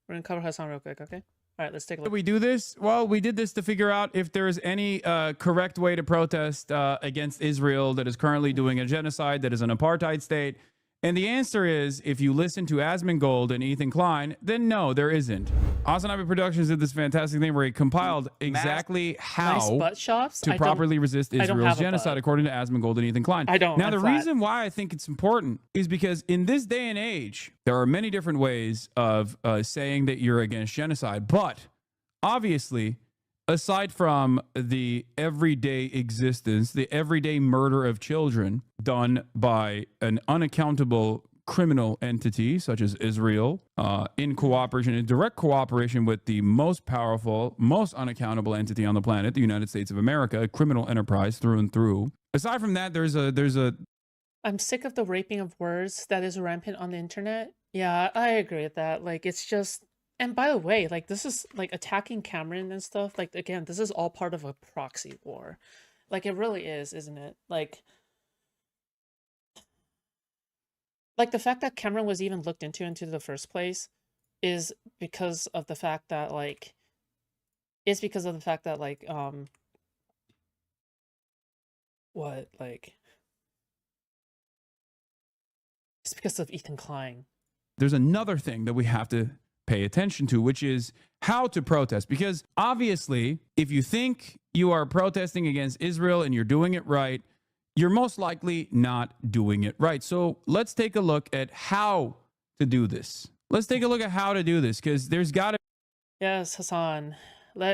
We're gonna cover Hasan real quick, okay? All right, let's take a look. We do this? Well, we did this to figure out if there's any correct way to protest against Israel that is currently doing a genocide, that is an apartheid state. And the answer is, if you listen to Asmongold and Ethan Klein, then no, there isn't. Hasanabi Productions did this fantastic thing where he compiled exactly Nice how butt shots. to properly resist Israel's have a genocide, butt. according to Asmongold and Ethan Klein. I don't. Now, I'm the flat. reason why I think it's important is because in this day and age, there are many different ways of saying that you're against genocide. But obviously, aside from the everyday existence, the everyday murder of children done by an unaccountable criminal entity such as Israel, in cooperation, in direct cooperation with the most powerful, most unaccountable entity on the planet, the United States of America, a criminal enterprise through and through. Aside from that, there's a I'm sick of the raping of words that is rampant on the internet. Yeah, I agree with that. Like, it's just, and by the way, like, this is like attacking Cameron and stuff. Like, again, this is all part of a proxy war. Like, it really is, isn't it? Like the fact that Cameron was even looked into the first place is because of the fact that like what, like, it's because of Ethan Klein. there's another thing that we have to pay attention to, which is how to protest. Because obviously, if you think you are protesting against Israel and you're doing it right, you're most likely not doing it right. So let's take a look at how to do this. Let's take a look at how to do this, because there's got to Yes, Hassan.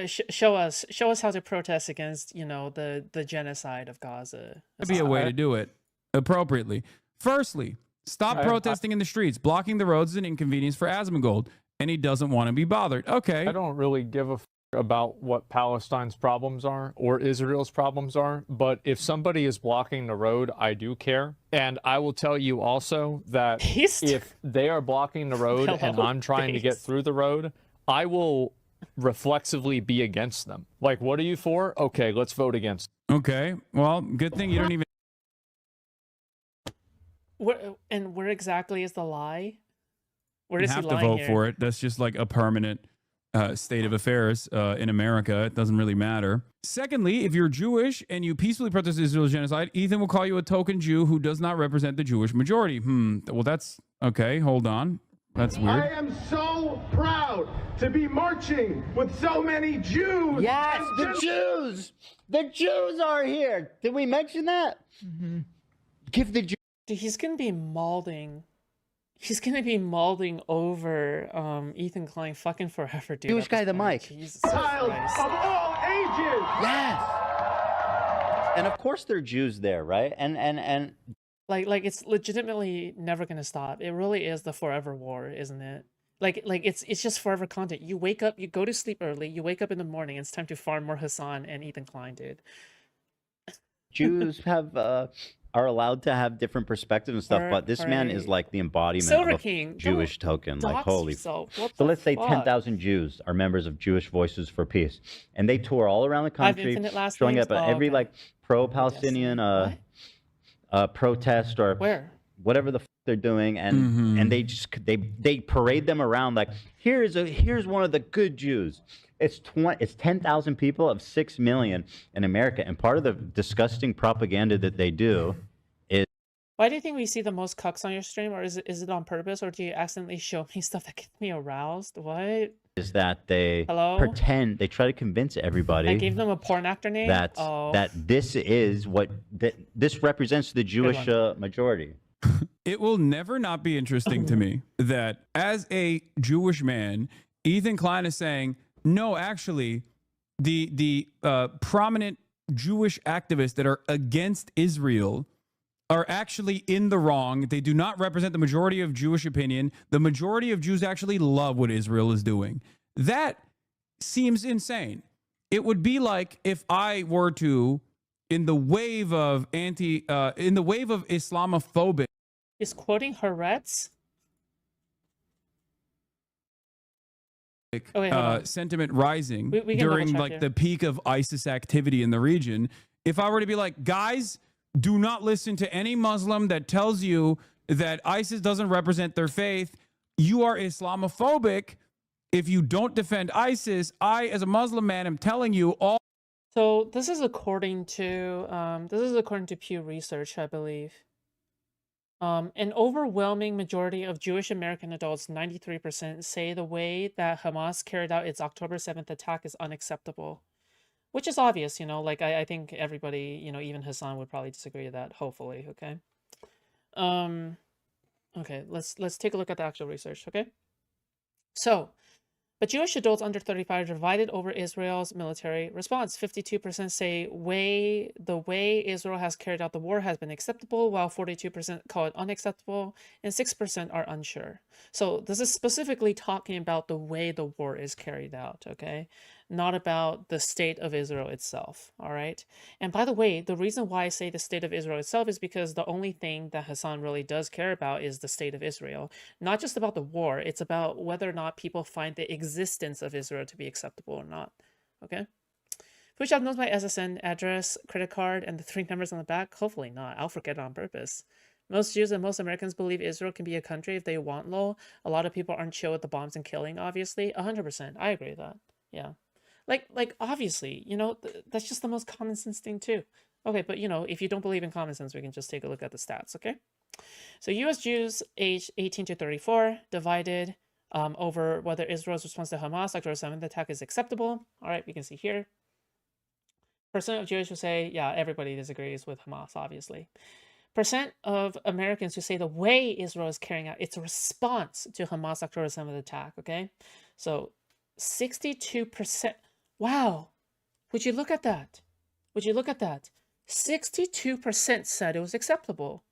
Show us how to protest against, the genocide of Gaza. be a way to do it appropriately. Firstly, stop protesting in the streets. Blocking the roads is an inconvenience for Asmongold, and he doesn't want to be bothered. Okay. I don't really give a about what Palestine's problems are or Israel's problems are, but if somebody is blocking the road, I do care. And I will tell you also that if they are blocking the road and I'm trying to get through the road, I will reflexively be against them. Like, what are you for? Okay, let's vote against. Okay. Well, good thing you don't even Where exactly is the lie? Where is he have to lying vote here? for it. That's just like a permanent state of affairs in America. It doesn't really matter. Secondly, if you're Jewish and you peacefully protest Israel's genocide, Ethan will call you a token Jew who does not represent the Jewish majority. Well, that's okay. Hold on. That's weird. I am so proud to be marching with so many Jews. Yes, the Jews. The Jews are here. Did we mention that? Give the Jews. Dude, he's gonna be mauling. He's gonna be mauling over Ethan Klein fucking forever, dude. Jewish guy, the mic. Jesus Child Christ. of all ages. Yes. And of course they're Jews there, right? And Like it's legitimately never gonna stop. It really is the forever war, isn't it? Like it's just forever content. You wake up, you go to sleep early, you wake up in the morning, it's time to farm more Hasan and Ethan Klein, dude. Jews have are allowed to have different perspectives and stuff, but this man is like the embodiment Silver of a King, Jewish don't token. Like, dox holy. yourself. What So the let's say fuck? 10,000 Jews are members of Jewish Voices for Peace, and they tour all around the country, infinite last showing names? up at Oh, every okay. like pro-Palestinian protest or Where? whatever the they're doing, and they just they parade them around like here's one of the good Jews. It's 10,000 people of 6 million in America, and part of the disgusting propaganda that they do is Why do you think we see the most cucks on your stream, or is it on purpose, or do you accidentally show me stuff that gets me aroused? What? that they Hello? pretend, they try to convince everybody I gave them a porn actor name. that Oh. that this is what this represents the Jewish majority. It will never not be interesting to me that as a Jewish man, Ethan Klein is saying, no, actually, the prominent Jewish activists that are against Israel are actually in the wrong. They do not represent the majority of Jewish opinion. The majority of Jews actually love what Israel is doing. That seems insane. It would be like if I were to, in the wave of Islamophobic, He's quoting Haaretz. Oh, wait, hold on. sentiment rising We can during double-check like here. the peak of ISIS activity in the region. If I were to be like, guys, do not listen to any Muslim that tells you that ISIS doesn't represent their faith, you are Islamophobic, if you don't defend ISIS, I, as a Muslim man, am telling you all. So this is according to Pew Research, I believe. An overwhelming majority of Jewish American adults, 93%, say the way that Hamas carried out its October 7th attack is unacceptable. Which is obvious, you know, like I think everybody, you know, even Hasan would probably disagree with that, hopefully, okay? Okay, let's take a look at the actual research, okay? So, but Jewish adults under 35 are divided over Israel's military response. 52% say the way Israel has carried out the war has been acceptable, while 42% call it unacceptable, and 6% are unsure. So this is specifically talking about the way the war is carried out, okay? Not about the state of Israel itself, all right? And by the way, the reason why I say the state of Israel itself is because the only thing that Hasan really does care about is the state of Israel. Not just about the war, it's about whether or not people find the existence of Israel to be acceptable or not, okay? Foodshops knows my SSN address, credit card, and the 3 numbers on the back? Hopefully not. I'll forget it on purpose. Most Jews and most Americans believe Israel can be a country if they want, lol. A lot of people aren't chill with the bombs and killing, obviously. 100%. I agree with that. Yeah. Like obviously, you know, that's just the most common sense thing too. Okay, but you know, if you don't believe in common sense, we can just take a look at the stats, okay? So US Jews aged 18 to 34 divided over whether Israel's response to Hamas October 7th attack is acceptable. All right, we can see here. Percent of Jews who say, yeah, everybody disagrees with Hamas, obviously. Percent of Americans who say the way Israel is carrying out its response to Hamas October 7th attack, okay? So 62%. Wow. Would you look at that? Would you look at that? 62% said it was acceptable.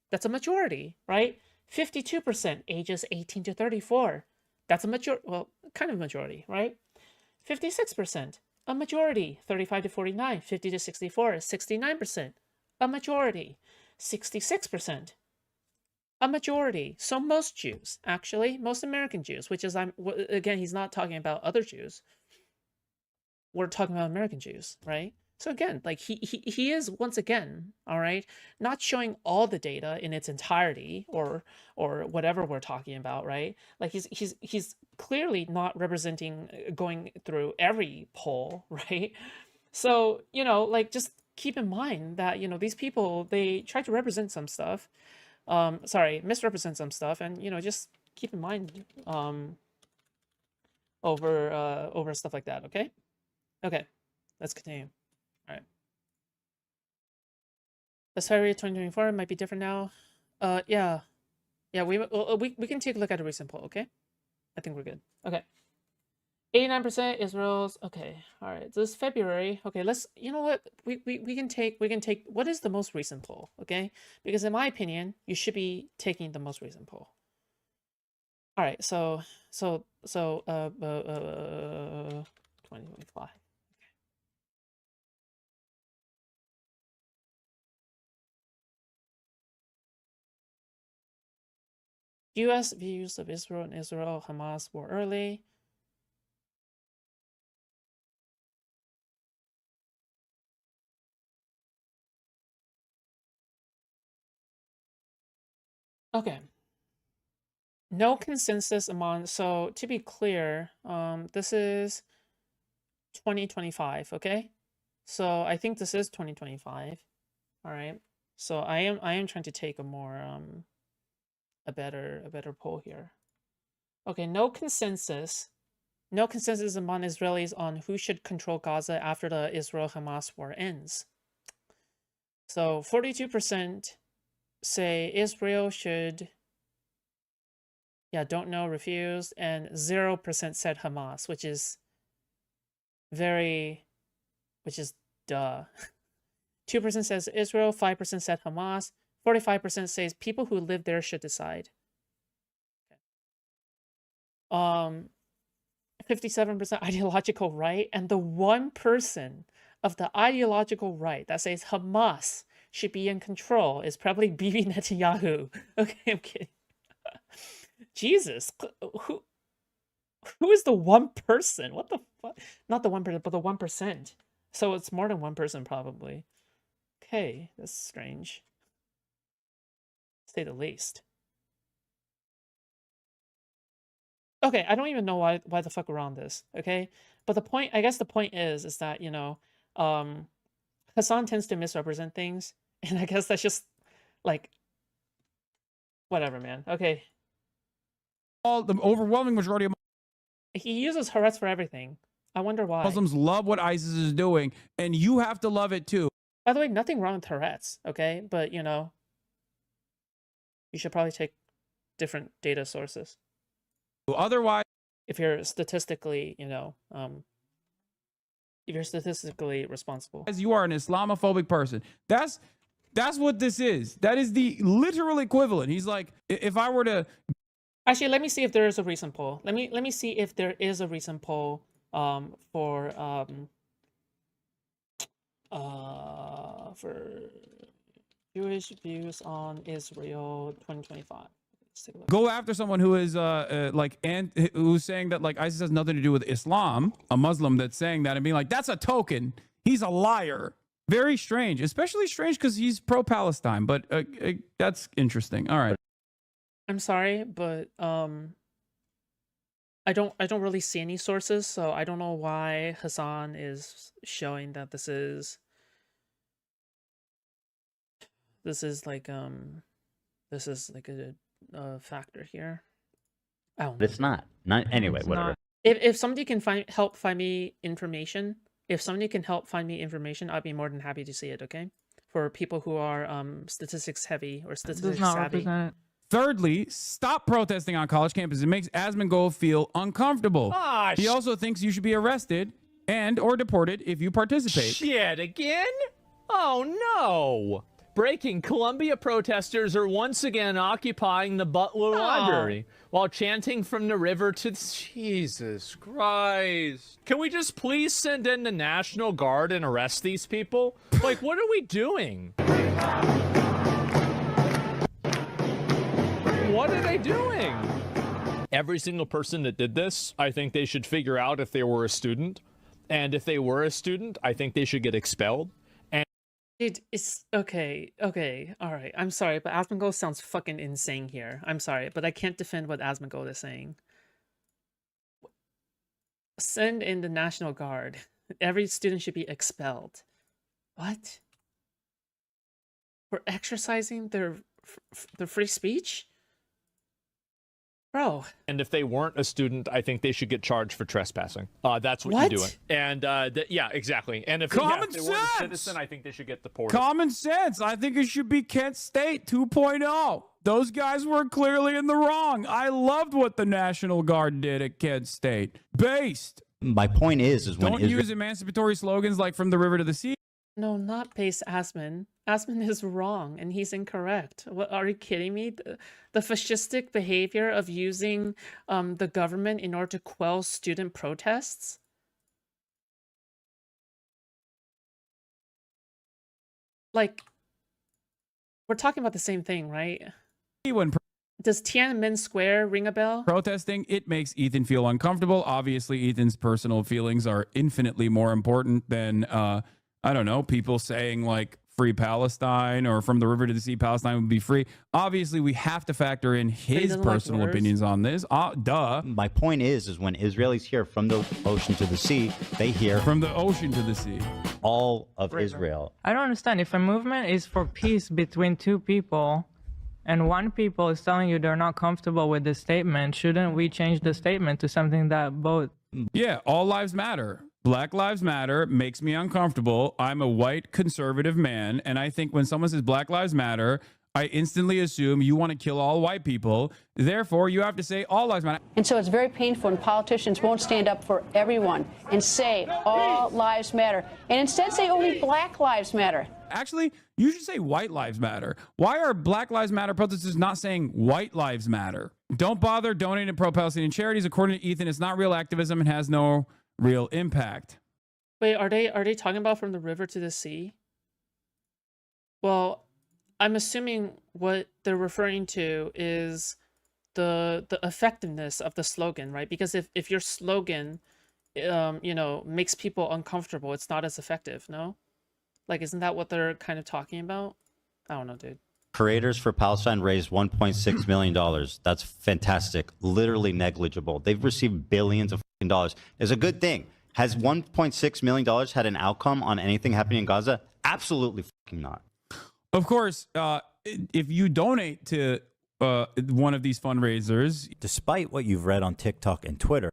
That's a majority, right? 52% ages 18 to 34. That's a majority, well, kind of majority, right? 56%, a majority. 35 to 49, 50 to 64, 69%, a majority. 66%, a majority. So most Jews, actually, most American Jews, which is, again, he's not talking about other Jews. We're talking about American Jews, right? So again, like he is once again, all right, not showing all the data in its entirety or whatever we're talking about, right? Like he's clearly not representing going through every poll, right? So, you know, like just keep in mind that, you know, these people, they try to represent some stuff. Misrepresent some stuff, and you know, just keep in mind over stuff like that, okay? Okay, let's continue. All right. This February 2024 might be different now. Yeah. We can take a look at a recent poll, okay? I think we're good. Okay. 89% Israel's okay. All right. This is February. Okay, let's, you know what? We can take what is the most recent poll, okay? Because in my opinion, you should be taking the most recent poll. All right, so 2025. U.S. views of Israel and Hamas war early. Okay. No consensus among, so to be clear, this is 2025, okay? So I think this is 2025. All right. So I am trying to take a more a better poll here. Okay, no consensus among Israelis on who should control Gaza after the Israel-Hamas war ends. So 42% say Israel should, yeah, don't know, refused, and 0% said Hamas, which is duh. 2% says Israel, 5% said Hamas, 45% says people who live there should decide. 57% ideological right, and the 1% of the ideological right that says Hamas should be in control is probably Bibi Netanyahu. Okay, I'm kidding. Jesus, who is the 1%? What the fuck? Not the 1%, but the 1%. So it's more than 1% probably. Okay, that's strange, to say the least. Okay, I don't even know why the fuck we're on this, okay? But the point, I guess the point is that, you know, Hasan tends to misrepresent things, and I guess that's just like whatever, man. Okay. All the overwhelming majority of He uses Haaretz for everything. I wonder why. Muslims love what ISIS is doing, and you have to love it too. By the way, nothing wrong with Haaretz, okay? But, you know, you should probably take different data sources. Otherwise, if you're statistically, you know, if you're statistically responsible. You are an Islamophobic person. That's what this is. That is the literal equivalent. He's like, if I were to... Actually, let me see if there is a recent poll. Let me see if there is a recent poll for Jewish views on Israel 2025. Go after someone who is who's saying that like ISIS has nothing to do with Islam, a Muslim that's saying that and being like, that's a token. He's a liar. Very strange, especially strange because he's pro-Palestine. But that's interesting. All right. I'm sorry, but I don't really see any sources, so I don't know why Hasan is showing that this is like a factor here. I don't know. It's not anyway. Whatever. If somebody can help find me information, I'd be more than happy to see it. Okay, for people who are statistics heavy or statistics savvy. Thirdly, stop protesting on college campuses. It makes Asmongold feel uncomfortable. He also thinks you should be arrested and or deported if you participate. Shit, again? Oh no! Breaking Columbia protesters are once again occupying the Butler Library while chanting from the river to... Jesus Christ. Can we just please send in the National Guard and arrest these people? Like, what are we doing? What are they doing? Every single person that did this, I think they should figure out if they were a student. And if they were a student, I think they should get expelled. It's okay, all right. I'm sorry, but Asmongold sounds fucking insane here. I'm sorry, but I can't defend what Asmongold is saying. Send in the National Guard. Every student should be expelled. What? For exercising their free speech? Bro. And if they weren't a student, I think they should get charged for trespassing. That's what you're doing. And yeah, exactly. And if, they weren't a citizen, I think they should get deported. Common sense. I think it should be Kent State 2.0. Those guys were clearly in the wrong. I loved what the National Guard did at Kent State. Based. My point is when don't use emancipatory slogans like "From the River to the Sea." No, not base Asmon. Asmon is wrong and he's incorrect. What, are you kidding me? The fascistic behavior of using the government in order to quell student protests? Like, we're talking about the same thing, right? Does Tiananmen Square ring a bell? Protesting, it makes Ethan feel uncomfortable. Obviously, Ethan's personal feelings are infinitely more important than... I don't know, people saying like free Palestine or from the river to the sea, Palestine would be free. Obviously, we have to factor in his personal opinions on this. Duh. My point is when Israelis hear from the ocean to the sea, they hear from the ocean to the sea. All of Israel. I don't understand. If a movement is for peace between two people and one people is telling you they're not comfortable with the statement, shouldn't we change the statement to something that both... Yeah, all lives matter. Black Lives Matter makes me uncomfortable. I'm a white conservative man, and I think when someone says Black Lives Matter, I instantly assume you want to kill all white people. Therefore, you have to say all lives matter. And so it's very painful when politicians won't stand up for everyone and say all lives matter, and instead say only Black Lives Matter. Actually, you should say white lives matter. Why are Black Lives Matter protesters not saying white lives matter? Don't bother donating to pro-Palestinian charities. According to Ethan, it's not real activism and has no real impact. Wait, are they talking about from the river to the sea? Well, I'm assuming what they're referring to is the effectiveness of the slogan, right? Because if your slogan, you know, makes people uncomfortable, it's not as effective, no? Like, isn't that what they're kind of talking about? I don't know, dude. Creators for Palestine raised $1.6 million. That's fantastic. Literally negligible. They've received billions of dollars. It's a good thing. Has $1.6 million had an outcome on anything happening in Gaza? Absolutely not. Of course, if you donate to one of these fundraisers, despite what you've read on TikTok and Twitter,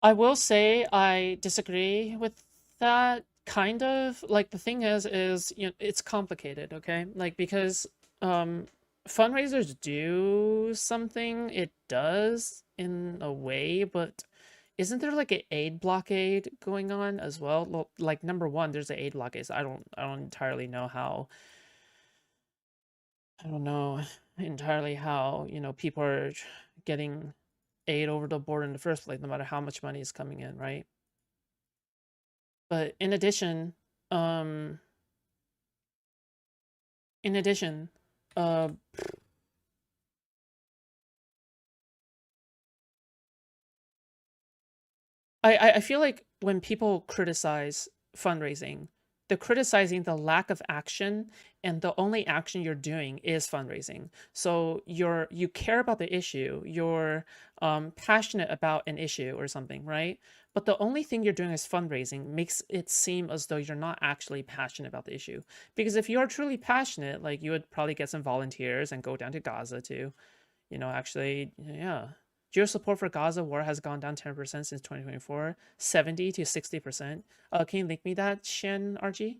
I will say I disagree with that, kind of. Like, the thing is you know, it's complicated, okay? Like, because fundraisers do something, it does in a way, but isn't there like an aid blockade going on as well? Like, number one, there's an aid blockade. So I don't entirely know how. I don't know entirely how, you know, people are getting aid over the border in the first place, no matter how much money is coming in, right? But in addition, uh, I feel like when people criticize fundraising, they're criticizing the lack of action, and the only action you're doing is fundraising. So you care about the issue, you're passionate about an issue or something, right? But the only thing you're doing is fundraising makes it seem as though you're not actually passionate about the issue. Because if you are truly passionate, like, you would probably get some volunteers and go down to Gaza to, you know, actually, yeah. Your support for Gaza war has gone down 10% since 2024, 70 to 60%. Can you link me that, Shen RG?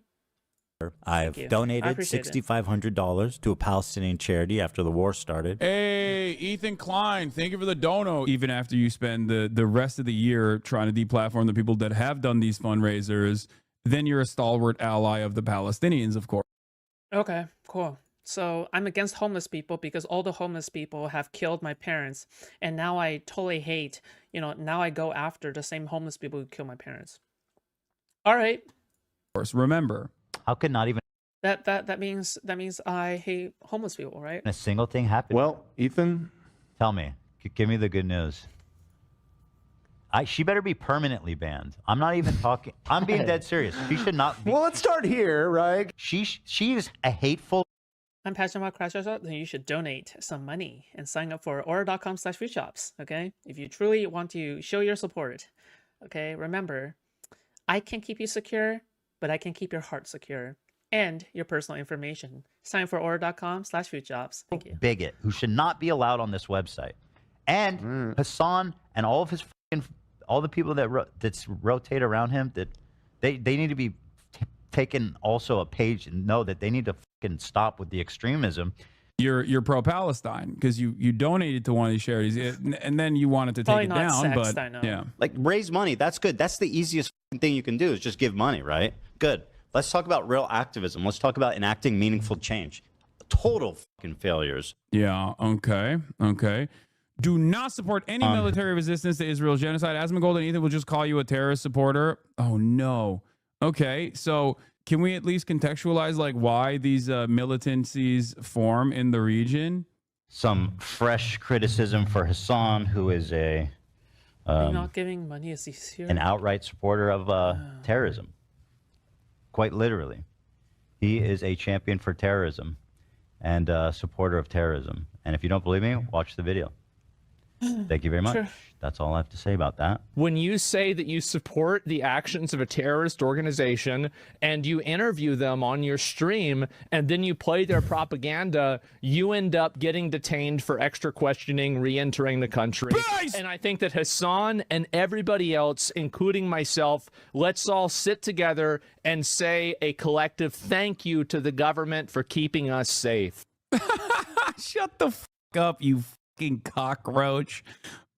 I've donated $6,500 to a Palestinian charity after the war started. hey, Ethan Klein, thank you for the dono. Even after you spend the rest of the year trying to deplatform the people that have done these fundraisers, then you're a stalwart ally of the Palestinians, of course. Okay, cool. So I'm against homeless people because all the homeless people have killed my parents, and now I totally hate, you know, now I go after the same homeless people who kill my parents. All right. Of course, remember. How could not even that means I hate homeless people, right? a single thing happen? Well, Ethan, Tell me. Give me the good news. She better be permanently banned. I'm not even talking. I'm being dead serious. She should not be. well, let's start here, right? She is a hateful. I'm passionate about Crash Restaurant, then you should donate some money and sign up for order.com/foodshops, okay? If you truly want to show your support, okay? Remember, I can keep you secure, but I can keep your heart secure and your personal information. Sign up for order.com/foodshops. Thank you. Bigot who should not be allowed on this website. And Hasan and all of his all the people that rotate around him, that they need to be taken also a page and know that they need to stop with the extremism. You're pro-Palestine because you donated to one of these charities, and then you wanted to take it down. But yeah, like, raise money. That's good. That's the easiest thing you can do, is just give money, right? Good. Let's talk about real activism. Let's talk about enacting meaningful change. Total failures. Yeah. Okay. Do not support any military resistance to Israel's genocide. Asmongold and Ethan will just call you a terrorist supporter. Oh no. Okay, so can we at least contextualize, like, why these militancies form in the region? Some fresh criticism for Hasan, who is a not giving money is easier. An outright supporter of terrorism. Quite literally, he is a champion for terrorism and a supporter of terrorism. And if you don't believe me, watch the video. Thank you very much. Sure. That's all I have to say about that. When you say that you support the actions of a terrorist organization and you interview them on your stream and then you play their propaganda, you end up getting detained for extra questioning, re-entering the country. Nice! And I think that Hasan and everybody else, including myself, let's all sit together and say a collective thank you to the government for keeping us safe. Shut the f up, you fucking cockroach.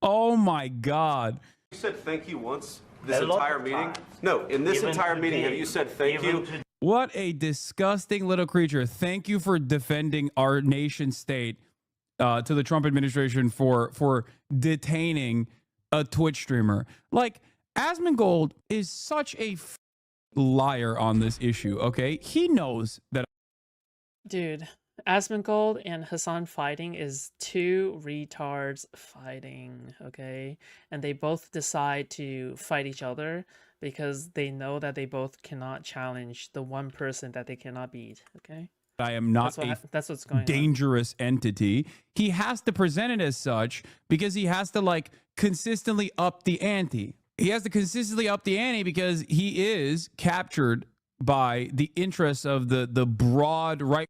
Oh my God. You said thank you once this entire meeting? No, in this entire meeting, have you said thank you? What a disgusting little creature. Thank you for defending our nation state to the Trump administration for detaining a Twitch streamer. Like, Asmongold is such a liar on this issue, okay? He knows that. Dude, Asmongold and Hasan fighting is two retards fighting, okay? And they both decide to fight each other because they know that they both cannot challenge the one person that they cannot beat, okay? I am not that's what's going dangerous entity. He has to present it as such because he has to like consistently up the ante. He has to consistently up the ante because he is captured by the interests of the broad right.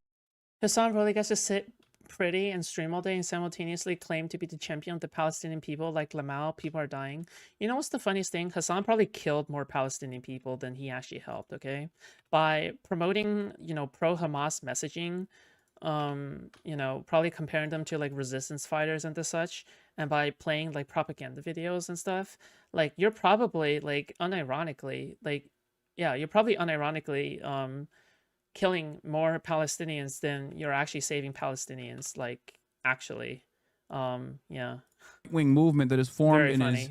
Hasan really gets to sit pretty and stream all day and simultaneously claim to be the champion of the Palestinian people. Like Lamau, people are dying. You know what's the funniest thing? Hasan probably killed more Palestinian people than he actually helped, okay? By promoting, you know, pro-Hamas messaging, you know, probably comparing them to like resistance fighters and the such, and by playing like propaganda videos and stuff, like you're probably like unironically, like, yeah, you're probably unironically, killing more Palestinians than you're actually saving Palestinians, like actually. Yeah. Wing movement that is formed in his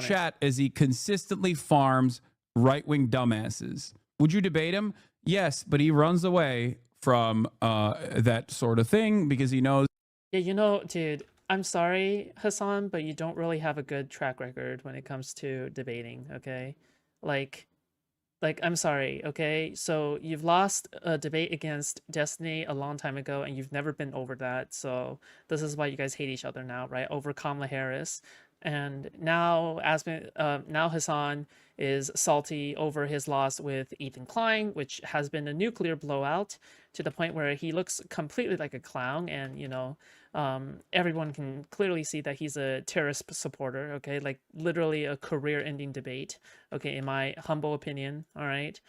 chat as he consistently farms right-wing dumbasses. Would you debate him? Yes, but he runs away from that sort of thing because he knows. Yeah, you know, dude, I'm sorry, Hasan, but you don't really have a good track record when it comes to debating, okay? Like, I'm sorry, okay? So you've lost a debate against Destiny a long time ago, and you've never been over that. So this is why you guys hate each other now, right? Over Kamala Harris. And now now Hasan is salty over his loss with Ethan Klein, which has been a nuclear blowout to the point where he looks completely like a clown. And, you know, everyone can clearly see that he's a terrorist supporter, okay? Like literally a career-ending debate, okay, in my humble opinion, all right?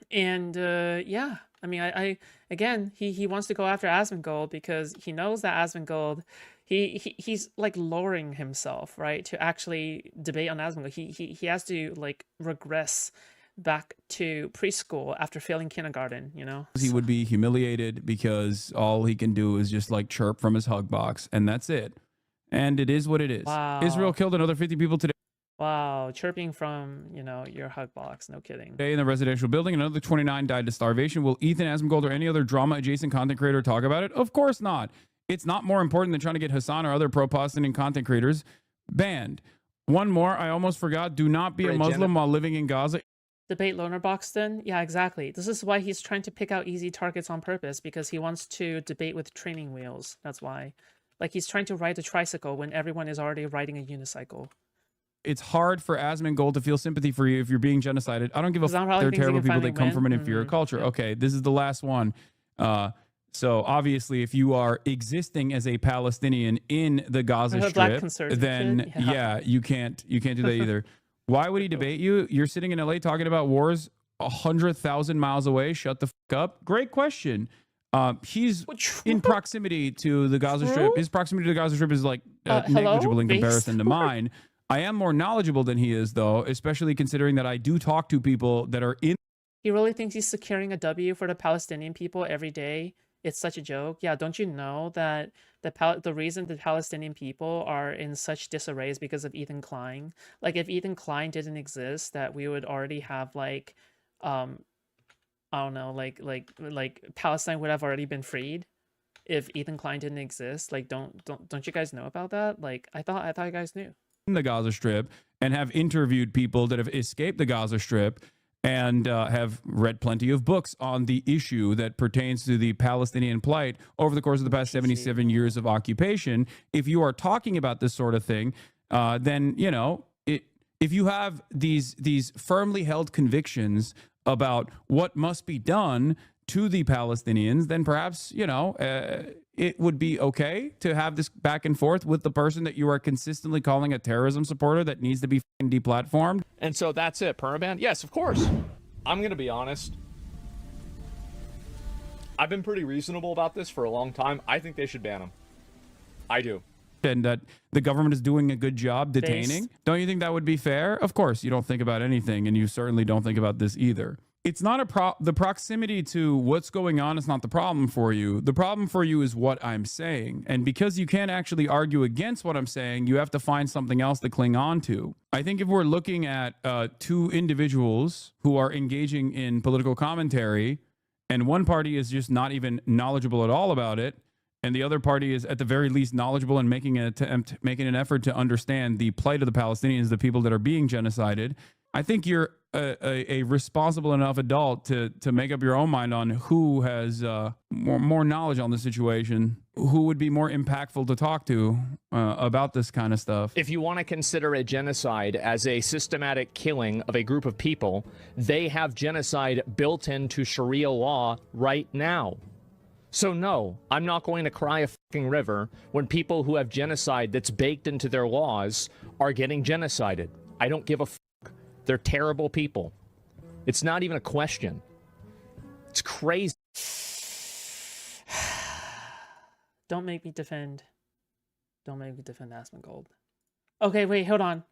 Yeah, I mean, I again, he wants to go after Asmongold because he knows that Asmongold, he's like lowering himself, right, to actually debate on Asmongold. He has to like regress back to preschool after failing kindergarten, you know? He would be humiliated because all he can do is just like chirp from his hug box, and that's it. And it is what it is. Wow. Israel killed another 50 people today. Wow, chirping from, you know, your hug box, no kidding. Today in the residential building, another 29 died to starvation. Will Ethan Asmongold or any other drama-adjacent content creator talk about it? Of course not. It's not more important than trying to get Hasan or other pro-Palestinian content creators banned. One more, I almost forgot. Do not be a Muslim while living in Gaza. Debate Loner Boxton? Yeah, exactly. This is why he's trying to pick out easy targets on purpose, because he wants to debate with training wheels. That's why. Like, he's trying to ride a tricycle when everyone is already riding a unicycle. It's hard for Asmongold to feel sympathy for you if you're being genocided. I don't give a fuck. They're terrible people. They come from an inferior culture. Okay, this is the last one. So obviously, if you are existing as a Palestinian in the Gaza Strip, then yeah, you can't do that either. Why would he debate you? You're sitting in LA talking about wars 100,000 miles away. Shut the fuck up. Great question. He's in proximity to the Gaza Strip. His proximity to the Gaza Strip is like negligible in comparison to mine. I am more knowledgeable than he is, though, especially considering that I do talk to people that are in. He really thinks he's securing a W for the Palestinian people every day. It's such a joke. Yeah, don't you know that the reason the Palestinian people are in such disarray is because of Ethan Klein? Like, if Ethan Klein didn't exist, that we would already have like, I don't know, like Palestine would have already been freed if Ethan Klein didn't exist. Like, don't you guys know about that? Like, I thought you guys knew. The Gaza Strip and have interviewed people that have escaped the Gaza Strip and have read plenty of books on the issue that pertains to the Palestinian plight over the course of the past 77 years of occupation. If you are talking about this sort of thing, then, you know, if you have these firmly held convictions about what must be done to the Palestinians, then perhaps, you know, it would be okay to have this back and forth with the person that you are consistently calling a terrorism supporter that needs to be deplatformed. And so that's it. Permaban? Yes, of course. I'm going to be honest. I've been pretty reasonable about this for a long time. I think they should ban them. I do. And that the government is doing a good job detaining. Don't you think that would be fair? Of course, you don't think about anything, and you certainly don't think about this either. It's not the proximity to what's going on is not the problem for you. The problem for you is what I'm saying. And because you can't actually argue against what I'm saying, you have to find something else to cling on to. I think if we're looking at two individuals who are engaging in political commentary, and one party is just not even knowledgeable at all about it, and the other party is at the very least knowledgeable and making an effort to understand the plight of the Palestinians, the people that are being genocided, I think you're a responsible enough adult to make up your own mind on who has more knowledge on the situation, who would be more impactful to talk to about this kind of stuff. If you want to consider a genocide as a systematic killing of a group of people, they have genocide built into Sharia law right now. So no, I'm not going to cry a fucking river when people who have genocide that's baked into their laws are getting genocided. I don't give a fuck. They're terrible people. It's not even a question. It's crazy. Don't make me defend. Don't make me defend Asmongold. Okay, wait, hold on.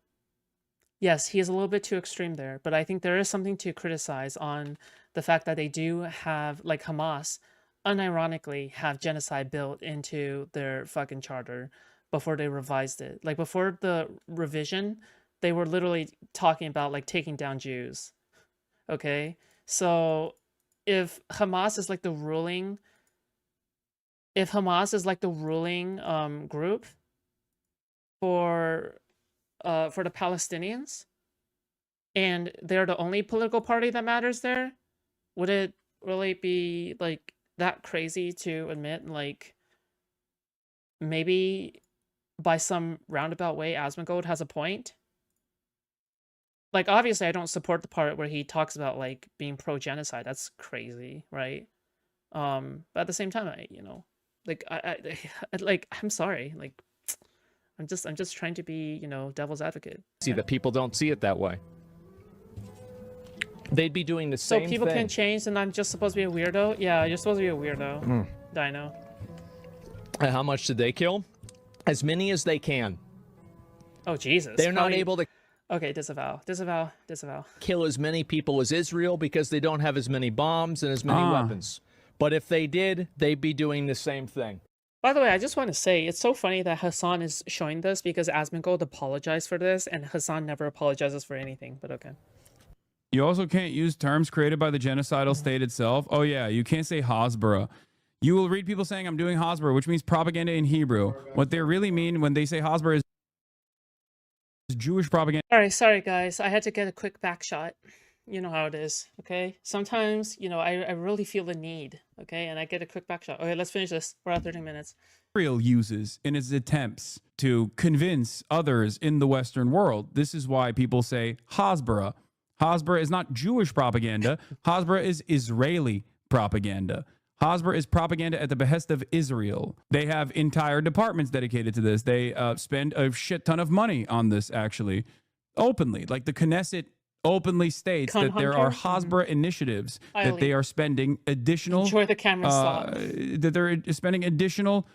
Yes, he is a little bit too extreme there, but I think there is something to criticize on the fact that they do have, like Hamas, unironically have genocide built into their fucking charter before they revised it. Like before the revision, they were literally talking about like taking down Jews. Okay? So if Hamas is like the ruling group for the Palestinians, and they're the only political party that matters there, would it really be like that crazy to admit, like, maybe by some roundabout way Asmongold has a point? Like, obviously I don't support the part where he talks about like being pro-genocide. That's crazy, right? But at the same time, I'm sorry, like I'm just trying to be, devil's advocate. See that people don't see it that way. They'd be doing the same thing. So people can change and I'm just supposed to be a weirdo? Yeah, you're supposed to be a weirdo. Dino. And how much did they kill? As many as they can. Oh, Jesus. They're not able to... Okay, disavow. Kill as many people as Israel because they don't have as many bombs and as many weapons. But if they did, they'd be doing the same thing. By the way, I just want to say, it's so funny that Hasan is showing this because Asmongold apologized for this and Hasan never apologizes for anything, but okay. You also can't use terms created by the genocidal state itself. Oh yeah, you can't say Hasbara. You will read people saying I'm doing Hasbara, which means propaganda in Hebrew. What they really mean when they say Hasbara is Jewish propaganda. All right, sorry guys, I had to get a quick back shot. You know how it is, okay? Sometimes, I really feel the need, okay? And I get a quick back shot. Okay, let's finish this. We're at 30 minutes. Israel uses in its attempts to convince others in the Western world. This is why people say Hasbara. Hasbara is not Jewish propaganda. Hasbara is Israeli propaganda. Hasbara is propaganda at the behest of Israel. They have entire departments dedicated to this. They spend a shit ton of money on this, actually, openly. Like the Knesset openly states that there are Hasbara initiatives that they are spending additional... Enjoy the camera stop. That they're spending additional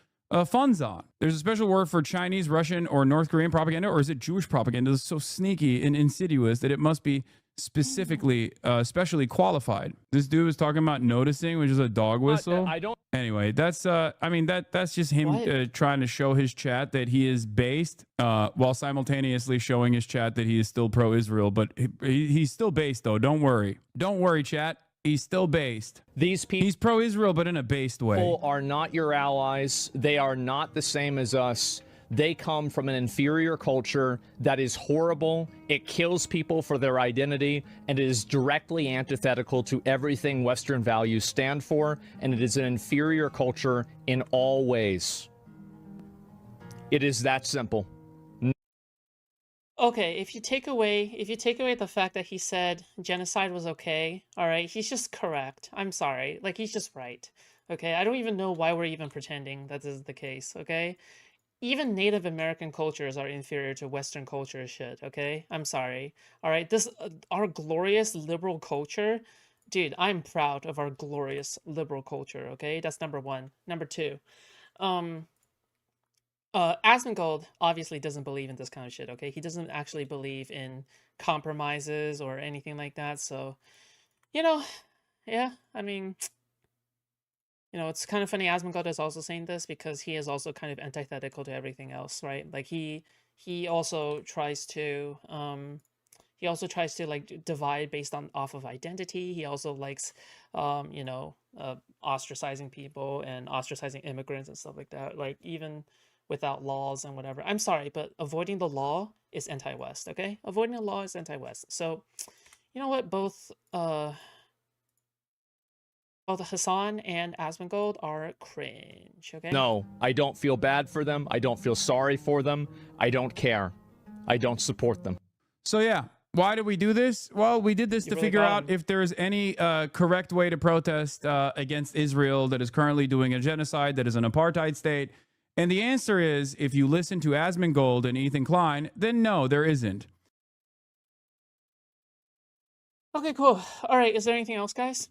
funds on. There's a special word for Chinese, Russian, or North Korean propaganda, or is it Jewish propaganda? It's so sneaky and insidious that it must be specifically, specially qualified. This dude was talking about noticing, which is a dog whistle. I don't... Anyway, that's, that's just him trying to show his chat that he is based, while simultaneously showing his chat that he is still pro-Israel, but he's still based, though. Don't worry. Don't worry, chat. He's still based. These people... He's pro-Israel, but in a based way. People are not your allies. They are not the same as us. They come from an inferior culture that is horrible. It kills people for their identity, and it is directly antithetical to everything Western values stand for, and it is an inferior culture in all ways. It is that simple. Okay, if you take away the fact that he said genocide was okay, all right, he's just correct. I'm sorry. Like, he's just right. Okay, I don't even know why we're even pretending that this is the case, okay? Even Native American cultures are inferior to Western culture shit, okay? I'm sorry. All right, this our glorious liberal culture, dude, I'm proud of our glorious liberal culture, okay? That's number one. Number two, Asmongold obviously doesn't believe in this kind of shit, okay? He doesn't actually believe in compromises or anything like that, so, yeah, I mean... it's kind of funny Asmongold is also saying this because he is also kind of antithetical to everything else, right? Like he also tries to like divide based off of identity. He also likes ostracizing people and ostracizing immigrants and stuff like that, like even without laws and whatever. I'm sorry, but avoiding the law is anti-West, okay? Avoiding the law is anti-West. So, You know what? Both Hasan and Asmongold are cringe, okay? No, I don't feel bad for them. I don't feel sorry for them. I don't care. I don't support them. So yeah, why did we do this? Well, we did this to figure out if there's any correct way to protest against Israel that is currently doing a genocide, that is an apartheid state. And the answer is, if you listen to Asmongold and Ethan Klein, then no, there isn't. Okay, cool. All right, is there anything else, guys?